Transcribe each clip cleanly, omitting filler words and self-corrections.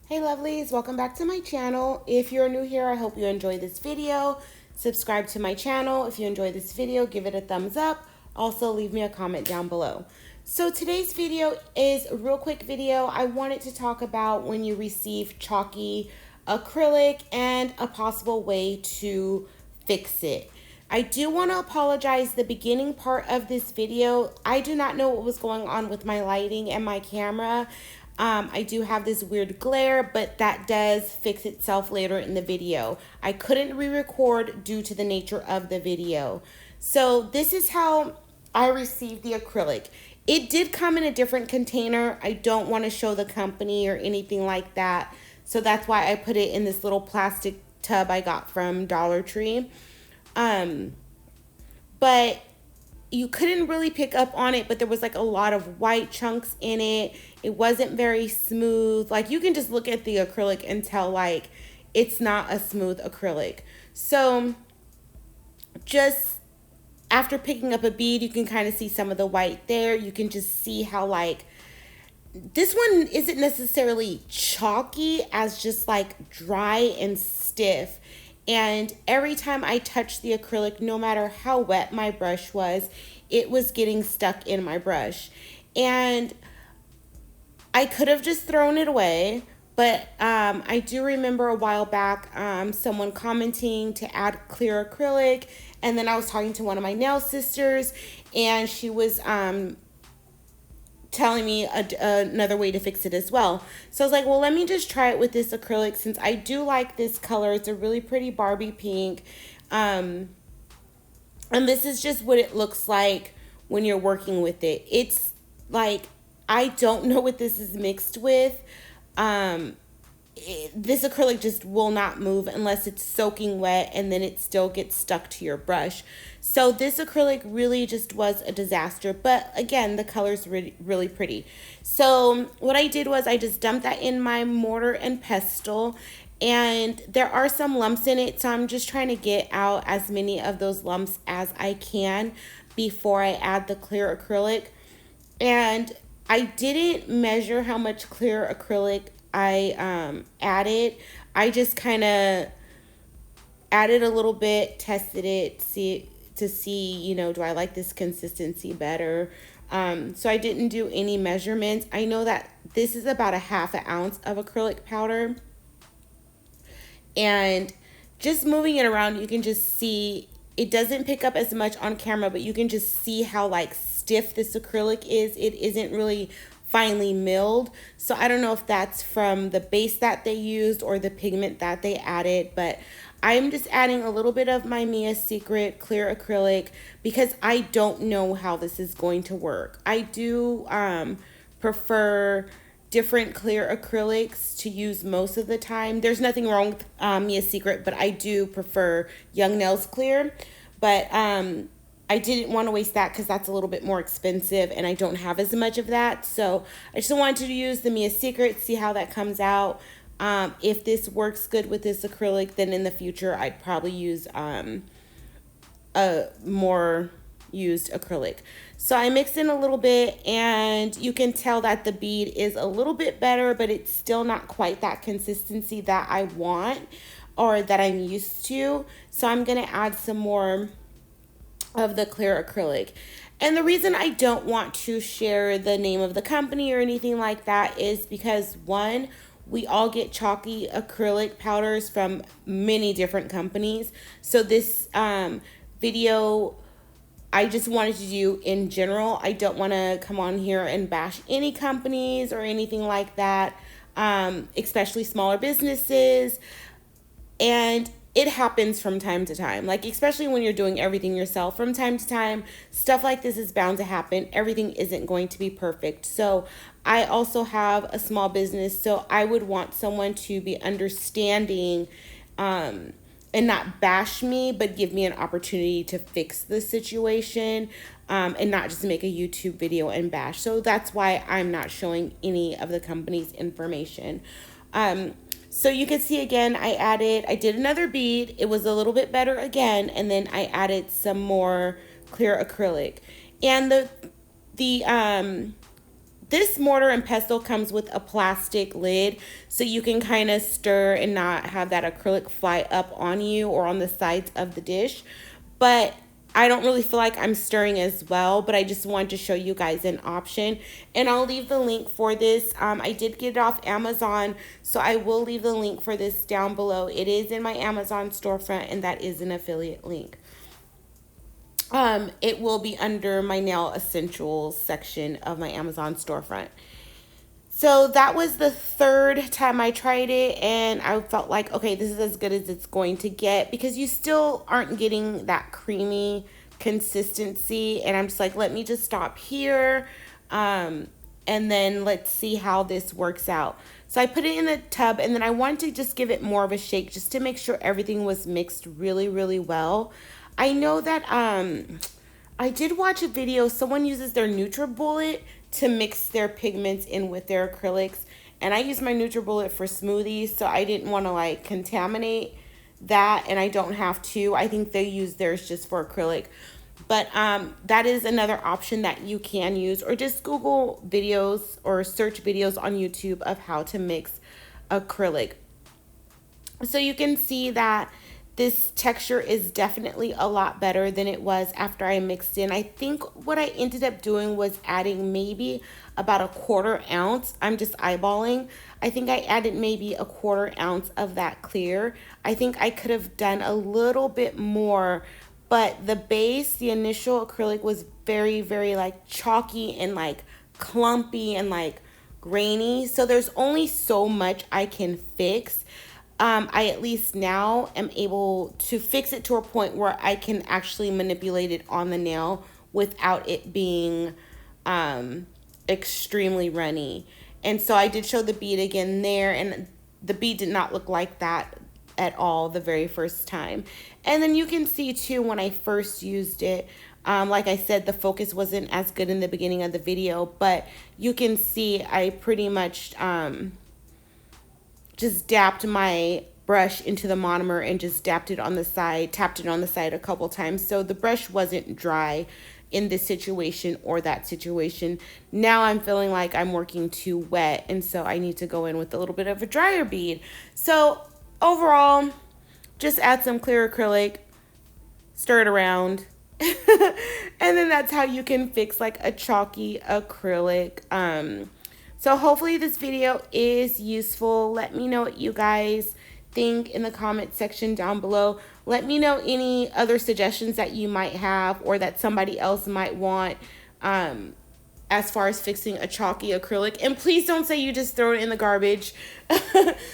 Hey lovelies, welcome back to my channel. If you're new here, I hope you enjoy this video. Subscribe to my channel. If you enjoy this video, give it a thumbs up. Also, leave me a comment down below. So today's video is a real quick video. I wanted to talk about when you receive chalky acrylic and a possible way to fix it. I do want to apologize. The beginning part of this video, I do not know what was going on with my lighting and my camera. I do have this weird glare, but that does fix itself later in the video. I couldn't re-record due to the nature of the video. So this is how I received the acrylic. It did come in a different container. I don't want to show the company or anything like that. So that's why I put it in this little plastic tub I got from Dollar Tree. But you couldn't really pick up on it, but there was like a lot of white chunks in it. It wasn't very smooth. Like you can just look at the acrylic and tell like it's not a smooth acrylic. So just after picking up a bead, you can kind of see some of the white there. You can just see how like this one isn't necessarily chalky as just like dry and stiff. And every time I touched the acrylic, no matter how wet my brush was, it was getting stuck in my brush. And I could have just thrown it away, but I do remember a while back someone commenting to add clear acrylic. And then I was talking to one of my nail sisters, and she was telling me another way to fix it as well. So I was like, well, let me just try it with this acrylic since I do like this color. It's a really pretty Barbie pink. And this is just what it looks like when you're working with it. It's like, I don't know what this is mixed with. This acrylic just will not move unless it's soaking wet, and then it still gets stuck to your brush. So this acrylic really just was a disaster, but again, the color's really pretty. So what I did was I just dumped that in my mortar and pestle, and there are some lumps in it, so I'm just trying to get out as many of those lumps as I can before I add the clear acrylic. And I didn't measure how much clear acrylic I added. I just kind of added a little bit, tested it, to see, you know, do I like this consistency better? So I didn't do any measurements. I know that this is about a ½ ounce of acrylic powder. And just moving it around, you can just see it doesn't pick up as much on camera, but you can just see how like stiff this acrylic is. It isn't really finely milled. So I don't know if that's from the base that they used or the pigment that they added, but I'm just adding a little bit of my Mia Secret clear acrylic because I don't know how this is going to work. I do prefer different clear acrylics to use most of the time. There's nothing wrong with Mia Secret, but I do prefer Young Nails Clear. But I didn't want to waste that because that's a little bit more expensive and I don't have as much of that. So I just wanted to use the Mia Secret, see how that comes out. If this works good with this acrylic, then in the future I'd probably use a more used acrylic. So I mixed in a little bit, and you can tell that the bead is a little bit better, but it's still not quite that consistency that I want or that I'm used to. So I'm going to add some more of the clear acrylic. And the reason I don't want to share the name of the company or anything like that is because, one, we all get chalky acrylic powders from many different companies. So this video, I just wanted to do in general. I don't want to come on here and bash any companies or anything like that, especially smaller businesses. And it happens from time to time, like especially when you're doing everything yourself. From time to time, stuff like this is bound to happen. Everything isn't going to be perfect. So I also have a small business, so I would want someone to be understanding and not bash me, but give me an opportunity to fix the situation, and not just make a YouTube video and bash. So that's why I'm not showing any of the company's information. So you can see again, I did another bead. It was a little bit better again. And then I added some more clear acrylic. And the this mortar and pestle comes with a plastic lid, so you can kind of stir and not have that acrylic fly up on you or on the sides of the dish. But I don't really feel like I'm stirring as well, but I just wanted to show you guys an option. And I'll leave the link for this. I did get it off Amazon, so I will leave the link for this down below. It is in my Amazon storefront, and that is an affiliate link. It will be under my nail essentials section of my Amazon storefront. So that was the third time I tried it, and I felt like, okay, this is as good as it's going to get, because you still aren't getting that creamy consistency. And I'm just like, let me just stop here, and then let's see how this works out. So I put it in the tub, and then I wanted to just give it more of a shake just to make sure everything was mixed really, really well. I know that I did watch a video, someone uses their NutriBullet to mix their pigments in with their acrylics, and I use my NutriBullet for smoothies, so I didn't want to like contaminate that, and I don't have to. I think they use theirs just for acrylic. But that is another option that you can use, or just Google videos or search videos on YouTube of how to mix acrylic. So you can see that this texture is definitely a lot better than it was after I mixed in. I think what I ended up doing was adding maybe about a 1/4 ounce. I'm just eyeballing. I think I added maybe a 1/4 ounce of that clear. I think I could have done a little bit more, but the base, the initial acrylic was very, very like chalky and like clumpy and like grainy. So there's only so much I can fix. I at least now am able to fix it to a point where I can actually manipulate it on the nail without it being extremely runny. And so I did show the bead again there, and the bead did not look like that at all the very first time. And then you can see too, when I first used it, like I said, the focus wasn't as good in the beginning of the video, but you can see I pretty much just dabbed my brush into the monomer and just dabbed it on the side, tapped it on the side a couple times. So the brush wasn't dry in this situation or that situation. Now I'm feeling like I'm working too wet, and so I need to go in with a little bit of a drier bead. So overall, just add some clear acrylic, stir it around, and then that's how you can fix like a chalky acrylic. So hopefully this video is useful. Let me know what you guys think in the comment section down below. Let me know any other suggestions that you might have or that somebody else might want as far as fixing a chalky acrylic. And please don't say you just throw it in the garbage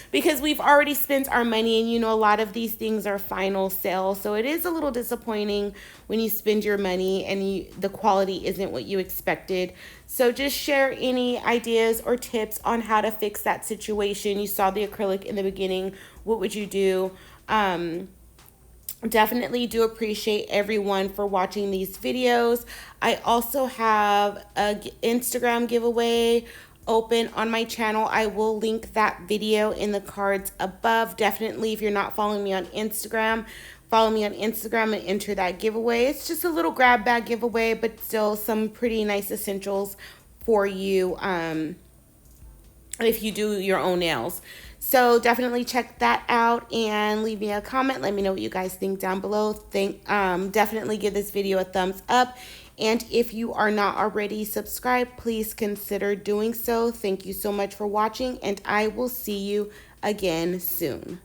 because we've already spent our money, and you know a lot of these things are final sale. So it is a little disappointing when you spend your money and the quality isn't what you expected. So just share any ideas or tips on how to fix that situation. You saw the acrylic in the beginning. What would you do? Definitely do appreciate everyone for watching these videos. I also have a Instagram giveaway open on my channel. I will link that video in the cards above. Definitely, if you're not following me on Instagram, follow me on Instagram and enter that giveaway. It's just a little grab bag giveaway, but still some pretty nice essentials for you if you do your own nails. So definitely check that out and leave me a comment. Let me know what you guys think down below. Definitely give this video a thumbs up. And if you are not already subscribed, please consider doing so. Thank you so much for watching, and I will see you again soon.